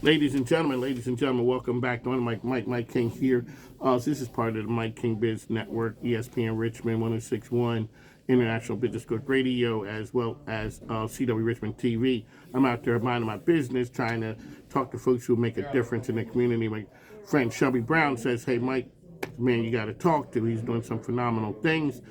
Ladies and gentlemen, welcome back to Mike King here. This is part of the Mike King Biz Network, ESPN Richmond 1061, International Business Court Radio, as well as CW Richmond TV. I'm out there minding my business, trying to talk to folks who make a difference in the community. My friend Shelby Brown says, "Hey, Mike, man, you got to talk to. He's doing some phenomenal things."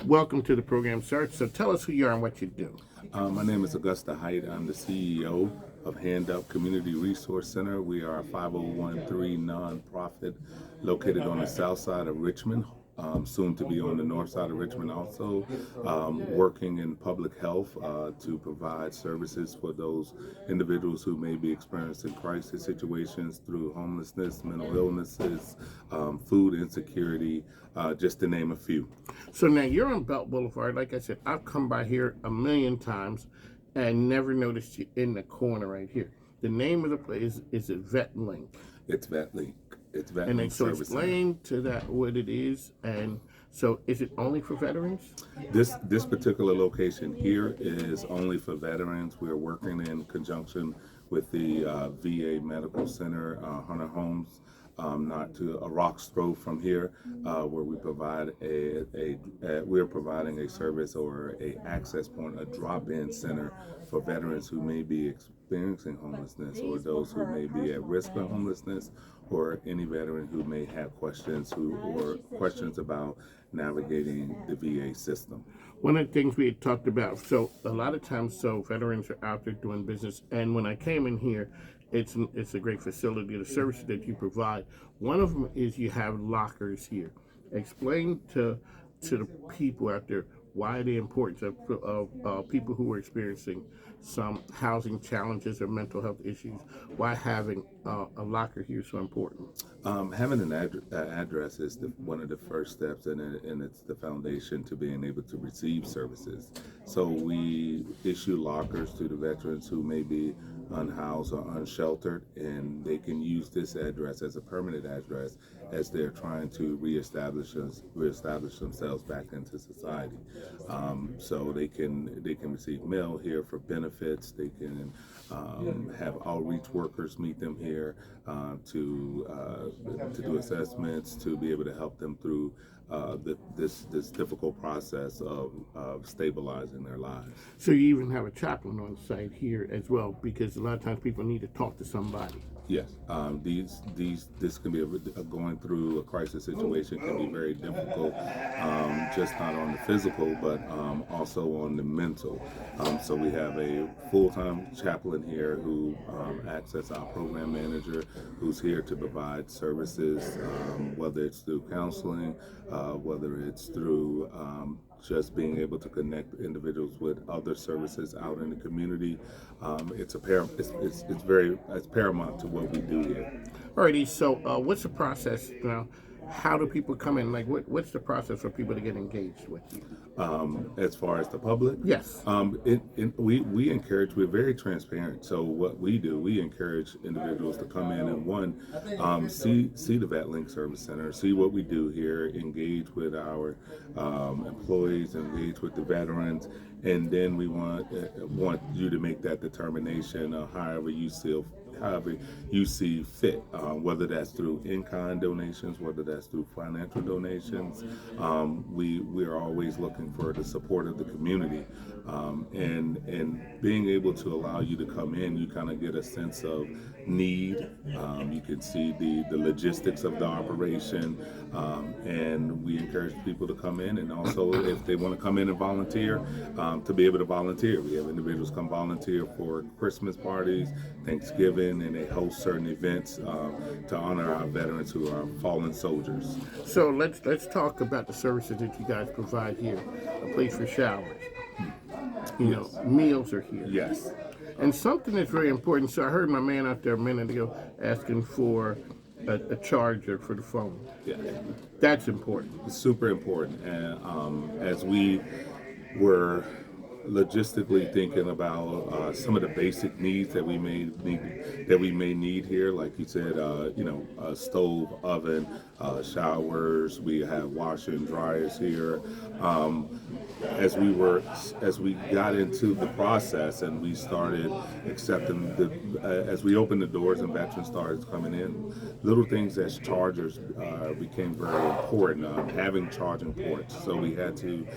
Welcome to the program, sir. So tell us who you are and what you do. My name is Augusta Height. I'm the CEO of Hand Up Community Resource Center. We are a 501(c)(3) nonprofit located on the south side of Richmond, soon to be on the north side of Richmond also, working in public health to provide services for those individuals who may be experiencing crisis situations through homelessness, mental illnesses, food insecurity, just to name a few. So now you're on Belt Boulevard. Like I said, I've come by here a million times and never noticed you in the corner right here. The name of the place is it VetLink? It's VetLink. It's VetLink And then so Service Center. explain to that what it is. And so is it only for veterans? This particular location here is only for veterans. We're working in conjunction with the VA Medical Center, Hunter Homes, not to a rock's throw from here, where we provide we're providing a service or a access point, a drop-in center for veterans who may be experiencing homelessness, or those who may be at risk of homelessness, or any veteran who may have questions about navigating the VA system. One of the things we had talked about, so a lot of times, so veterans are out there doing business, and when I came in here, it's a great facility, the services that you provide. One of them is you have lockers here. Explain to the people out there why the importance of people who are experiencing some housing challenges or mental health issues, why having a locker here is so important. Having an address is one of the first steps, and it's the foundation to being able to receive services. So we issue lockers to the veterans who may be unhoused or unsheltered, and they can use this address as a permanent address as they're trying to reestablish themselves back into society. So they can receive mail here for benefits. They can have outreach workers meet them here to do assessments, to be able to help them through this difficult process of stabilizing their lives. So you even have a chaplain on site here as well, because a lot of times people need to talk to somebody. Yes, this can be going through a crisis situation can be very difficult, just not on the physical, but also on the mental. So we have a full-time chaplain here who acts as our program manager, who's here to provide services, whether it's through counseling, whether it's through just being able to connect individuals with other services out in the community. It's paramount to what we do here. Alrighty, so what's the process now? How do people come in? Like, what's the process for people to get engaged with you? As far as the public? Yes. We encourage, we're very transparent. So what we do, we encourage individuals to come in and see the VetLink Service Center, see what we do here, engage with our employees, engage with the veterans, and then we want you to make that determination however you see fit, whether that's through in-kind donations, whether that's through financial donations. We are always looking for the support of the community, and being able to allow you to come in, you kind of get a sense of need. You can see the logistics of the operation, and we encourage people to come in, and also if they want to come in and volunteer, to be able to volunteer. We have individuals come volunteer for Christmas parties, Thanksgiving, and they host certain events to honor our veterans who are fallen soldiers. So let's talk about the services that you guys provide here. A place for showers. You know, meals are here. Yes. And something that's very important. So I heard my man out there a minute ago asking for a charger for the phone. Yeah. That's important. It's super important. And as we were logistically thinking about some of the basic needs that we may need here. Like you said, a stove, oven, showers. We have washer and dryers here. Um, as we got into the process and we started accepting as we opened the doors and veterans started coming in, little things as chargers became very important. Having charging ports, so we had to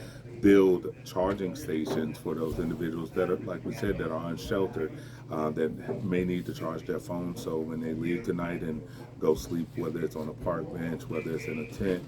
build charging stations for those individuals that are, like we said, that are unsheltered, that may need to charge their phone. So when they leave tonight and go sleep, whether it's on a park bench, whether it's in a tent,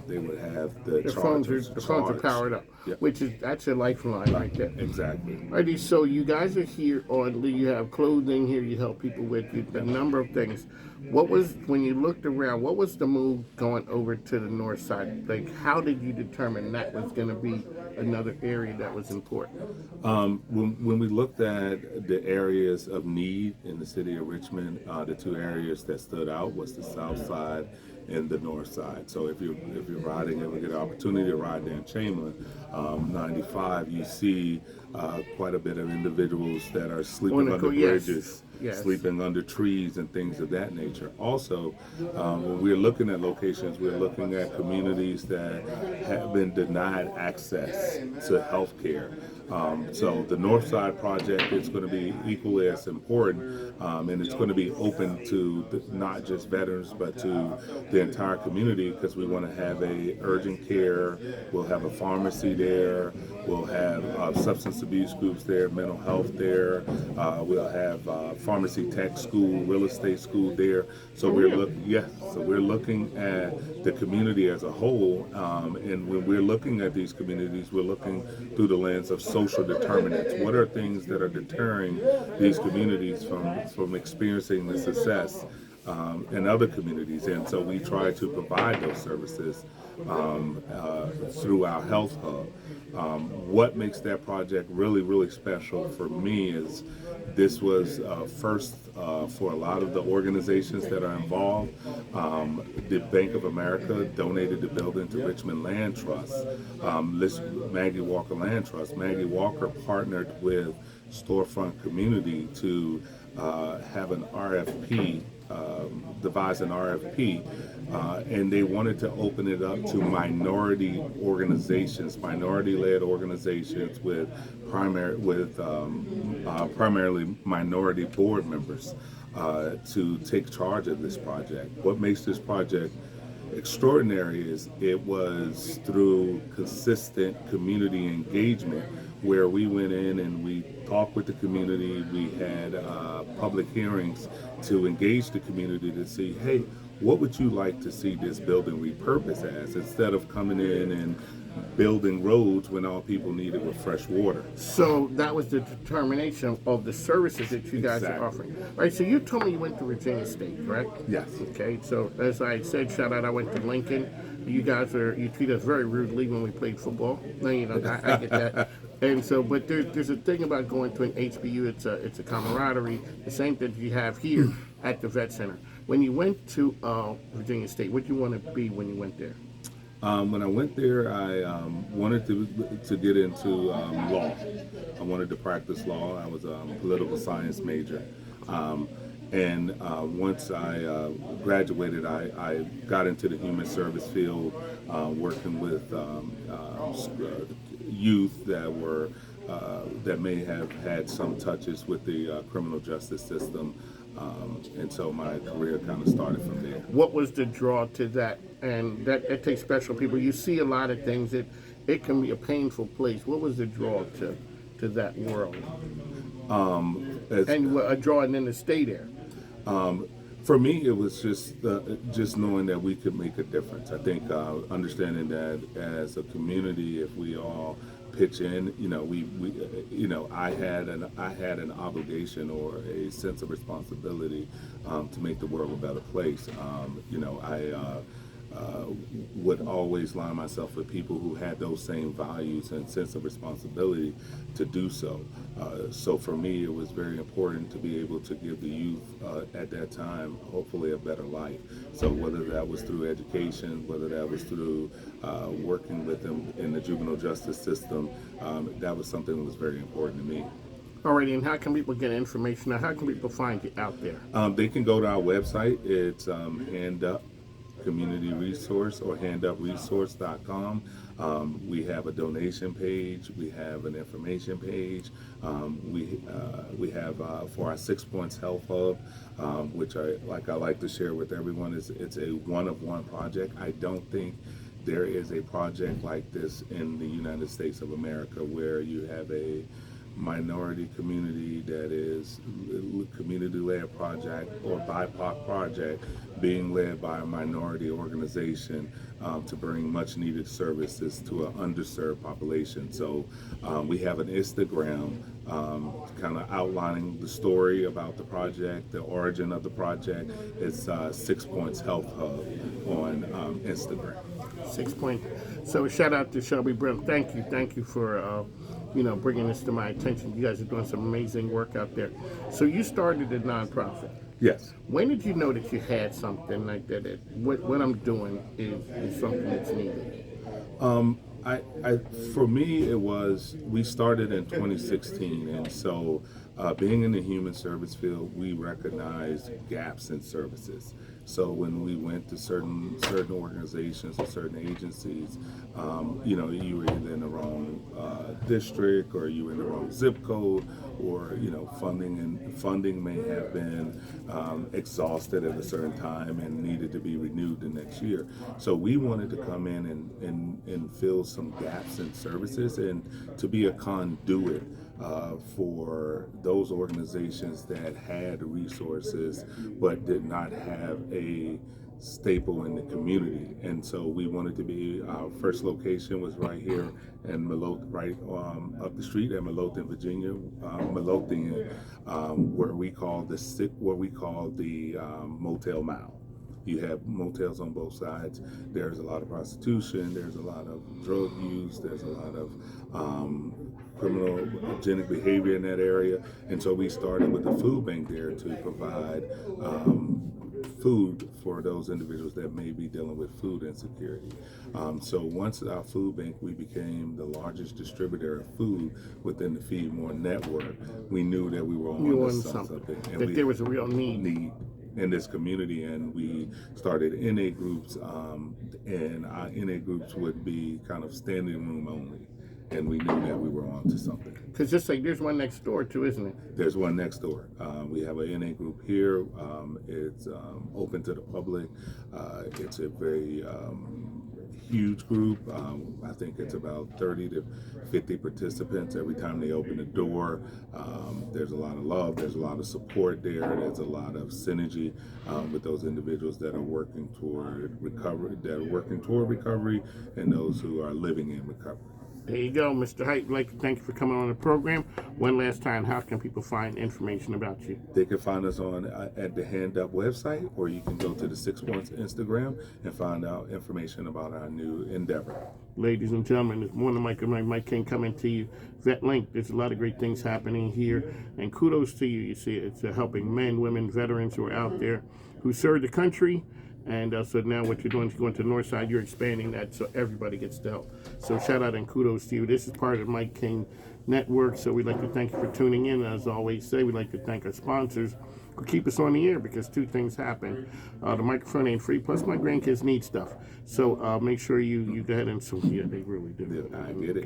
they would have the chargers. The phones are powered up, Yep. that's a lifeline right there. Exactly. Alrighty, so you guys are here you have clothing here, you help people with a number of things. What was, when you looked around, what was the move going over to the north side? Like, how did you determine that was going to be another area that was important? When we looked at the areas of need in the city of Richmond, the two areas that stood out was the south side and the north side. So if you're riding and we get an opportunity to ride down Chamberlain 95, you see quite a bit of individuals that are sleeping under bridges, sleeping under trees and things of that nature. Also, when we're looking at locations, we're looking at communities that have been denied access to health care. So the North Side Project is going to be equally as important, and it's going to be open to not just veterans, but to the entire community, because we want to have a urgent care, we'll have a pharmacy there, we'll have substance abuse groups there, mental health there, we'll have pharmacy tech school, real estate school there. So we're looking at the community as a whole, and when we're looking at these communities, we're looking through the lens of social determinants. What are things that are deterring these communities from experiencing the success in other communities? And so we try to provide those services through our health hub. What makes that project really, really special for me is this was first for a lot of the organizations that are involved. The Bank of America donated the building to Richmond Land Trust. Maggie Walker Land Trust. Maggie Walker partnered with Storefront Community to have an RFP, devise an RFP, and they wanted to open it up to minority organizations, minority-led organizations with primarily minority board members to take charge of this project. What makes this project extraordinary is it was through consistent community engagement where we went in and we talked with the community. We had public hearings to engage the community to see, hey, what would you like to see this building repurposed as, instead of coming in and building roads when all people needed was fresh water. So that was the determination of the services that you guys are offering. Right, so you told me you went to Virginia State, correct? Yes. Okay, so as I said, shout out, I went to Lincoln. You treat us very rudely when we played football. No, I get that. And so, but there's a thing about going to an HBU, it's a camaraderie, the same thing you have here at the Vet Center. When you went to Virginia State, what did you want to be when you went there? When I went there, I wanted to get into law. I wanted to practice law. I was a political science major. And once I graduated, I got into the human service field, working with youth that may have had some touches with the criminal justice system. And so my career kind of started from there. What was the draw to that? And that takes special people. You see a lot of things. It can be a painful place. What was the draw to that world? And a draw and then to stay there. For me, it was just knowing that we could make a difference. I think understanding that as a community, if we all pitch in, I had an obligation or a sense of responsibility to make the world a better place. would always line myself with people who had those same values and sense of responsibility to do so. So for me, it was very important to be able to give the youth at that time, hopefully, a better life. So whether that was through education, whether that was through working with them in the juvenile justice system, that was something that was very important to me. Alrighty, and how can people get information? Now, how can people find you out there? They can go to our website. It's Hand Up Community Resource or handupresource.com. We have a donation page. We have an information page. We have for our 6 Points Health Hub, which I like to share with everyone. It's a one-of-one project. I don't think there is a project like this in the United States of America where you have a minority community that is community-led project or BIPOC project being led by a minority organization to bring much-needed services to an underserved population. So we have an Instagram kind of outlining the story about the project, the origin of the project. It's 6 Points Health Hub on Instagram. 6 Point. So shout out to Shelby Brim. Thank you for bringing this to my attention. You guys are doing some amazing work out there. So you started a nonprofit. Yes. When did you know that you had something like that? What I'm doing is something that's needed. For me, we started in 2016, and so being in the human service field, we recognized gaps in services. So when we went to certain organizations or certain agencies, you were either in the wrong district, or you were in the wrong zip code, or funding may have been exhausted at a certain time and needed to be renewed the next year. So we wanted to come in and fill some gaps in services and to be a conduit for those organizations that had resources but did not have a staple in the community. And so we wanted to be, our first location was right here in Midlothian, right up the street at Midlothian, Virginia, where we call the Motel Mile. You have motels on both sides. There's a lot of prostitution. There's a lot of drug use. There's a lot of criminogenic behavior in that area. And so we started with a food bank there to provide food for those individuals that may be dealing with food insecurity. So once our food bank, we became the largest distributor of food within the Feed More network. We knew that we were on something. And that there was a real need in this community, and we started NA groups, and our NA groups would be kind of standing room only, and we knew that we were on to something. Because just like there's one next door too, isn't it? There's one next door. We have a NA group here. It's open to the public. It's a very huge group. I think it's about 30 to 50 participants every time they open the door. There's a lot of love, there's a lot of support there, there's a lot of synergy with those individuals that are working toward recovery, and those who are living in recovery. There you go, Mr. Height. I'd like to thank you for coming on the program. One last time, how can people find information about you? They can find us on at the Hand Up website, or you can go to the 6 Points Instagram and find out information about our new endeavor. Ladies and gentlemen, it's one of Mike King coming to you. VetLink, there's a lot of great things happening here, and kudos to you. You see, it's helping men, women, veterans who are out there who serve the country. And so now what you're doing is going to the north side, you're expanding that so everybody gets to help. So shout out and kudos to you. This is part of Mike King Network, so we'd like to thank you for tuning in. As I always say, we'd like to thank our sponsors who keep us on the air, because two things happen. The microphone ain't free, plus my grandkids need stuff. So make sure you go ahead and, yeah, they really do. Yeah, I get it.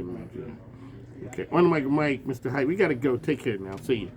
Okay, on the mic, Mike, Mr. Height, we got to go. Take care now. See you.